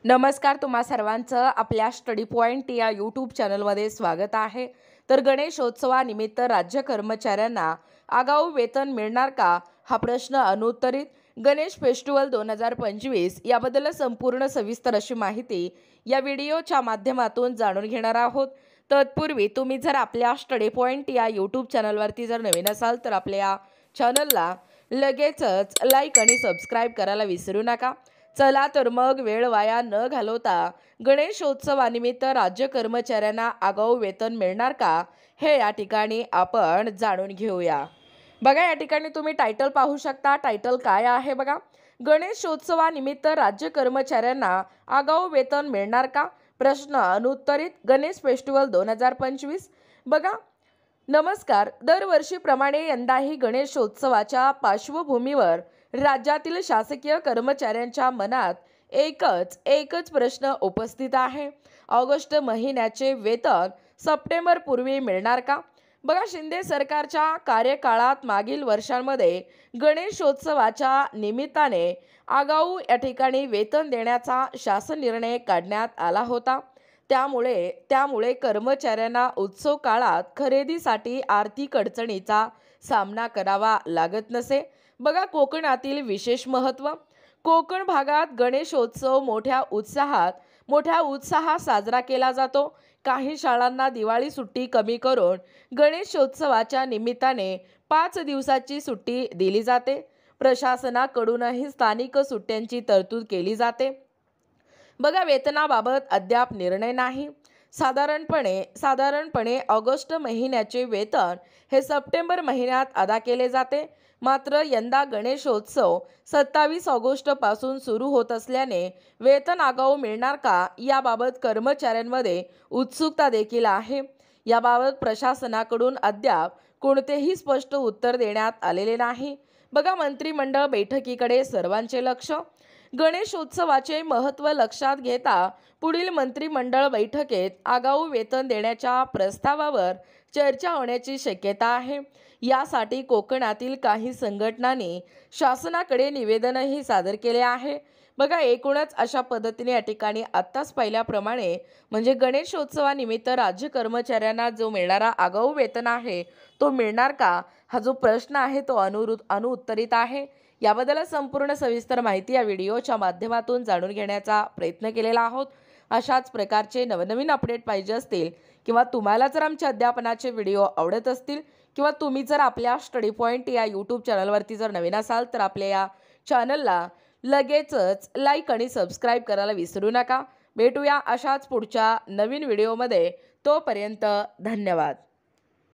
नमस्कार, तुम्हा सर्वांचं आपल्या स्टडी पॉइंट या यूट्यूब चॅनलमध्ये स्वागत आहे। तर गणेशोत्सवानिमित्त राज्य कर्मचाऱ्यांना आगाऊ वेतन मिळणार का, हा प्रश्न अनुत्तरित। गणेश फेस्टिवल 2025 याबद्दल संपूर्ण सविस्तर अशी माहिती या व्हिडिओच्या माध्यमातून जाणून घेणार आहोत। तत्पूर्वी तुम्ही जर आपल्या स्टडी पॉइंट या यूट्यूब चॅनलवरती जर नवीन असाल तर आपल्या चॅनलला लगेचच लाईक आणि सबस्क्राईब करायला विसरू नका। चला तर मग वेळ वाया न घालवता गणेशोत्सवानिमित्त राज्य कर्मचाऱ्यांना आगाऊ वेतन मिळणार का, हे या ठिकाणी आपण जाणून घेऊया। बघा, या ठिकाणी तुम्ही टायटल पाहू शकता। टायटल काय आहे बघा, गणेशोत्सवानिमित्त राज्य कर्मचाऱ्यांना आगाऊ वेतन मिळणार का, प्रश्न अनुत्तरित। गणेश फेस्टिवल 2025। बघा, नमस्कार। दरवर्षीप्रमाणे यंदाही गणेशोत्सवाच्या पार्श्वभूमीवर राज्यातील शासकीय कर्मचाऱ्यांच्या मनात एकच प्रश्न उपस्थित आहे। ऑगस्ट महिन्याचे वेतन सप्टेंबर पूर्वी मिळणार का? बघा, शिंदे सरकारच्या कार्यकाळात मागील वर्षांमध्ये गणेशोत्सवाच्या निमित्ताने आगाऊ या ठिकाणी वेतन देण्याचा शासन निर्णय काढण्यात आला होता। त्यामुळे कर्मचाऱ्यांना उत्सव काळात खरेदीसाठी आर्थिक अडचणीचा सामना करावा लागत नसे। बघा, कोकणातील विशेष महत्त्व। कोकण भागात गणेशोत्सव मोठ्या उत्साहात साजरा केला जातो। काही शाळांना दिवाळी सुट्टी कमी करून गणेशोत्सवाच्या निमित्ताने 5 दिवसाची सुट्टी दिली जाते। प्रशासनाकडूनही स्थानिक सुट्ट्यांची तरतूद केली जाते। बघा, वेतनाबाबत अद्याप निर्णय नाही। साधारणपणे ऑगस्ट महिन्याचे वेतन हे सप्टेंबर महिन्यात अदा केले जाते। मात्र यंदा गणेशोत्सव 27 ऑगस्ट पासून सुरू होत असल्याने वेतन आगाऊ मिळणार का, याबाबत कर्मचाऱ्यांमध्ये उत्सुकता देखील आहे। याबाबत प्रशासनाकडून अद्याप कोणतेही स्पष्ट उत्तर देण्यात आलेले नाही। बघा, मंत्रिमंडळ बैठकीकडे सर्वांचे लक्ष। गणेशोत्सवाचे महत्त्व लक्षात घेता पुढील मंत्रिमंडळ बैठकीत आगाऊ वेतन देण्याच्या प्रस्तावावर चर्चा होण्याची शक्यता आहे। यासाठी कोकणातील काही संघटनांनी शासनाकडे निवेदनही सादर केले आहे। बघा, एकूणच अशा पद्धतीने या ठिकाणी आत्ताच पाहिल्याप्रमाणे म्हणजे गणेशोत्सवानिमित्त राज्य कर्मचाऱ्यांना जो मिळणारा आगाऊ वेतन आहे तो मिळणार का, हा जो प्रश्न आहे तो अनुत्तरित आहे। याबद्दल संपूर्ण सविस्तर माहिती या व्हिडिओच्या माध्यमातून जाणून घेण्याचा प्रयत्न केलेला आहोत। अशाच प्रकारचे नवनवीन अपडेट पाहिजे असतील किंवा तुम्हाला जर आमच्या अध्यापनाचे व्हिडिओ आवडत असतील किंवा तुम्ही जर आपल्या स्टडी पॉइंट या यूट्यूब चॅनलवरती जर नवीन असाल तर आपल्या या चॅनलला लगेचच लाईक आणि सबस्क्राईब करायला विसरू नका। भेटूया अशाच पुढच्या नवीन व्हिडिओमध्ये। तोपर्यंत धन्यवाद।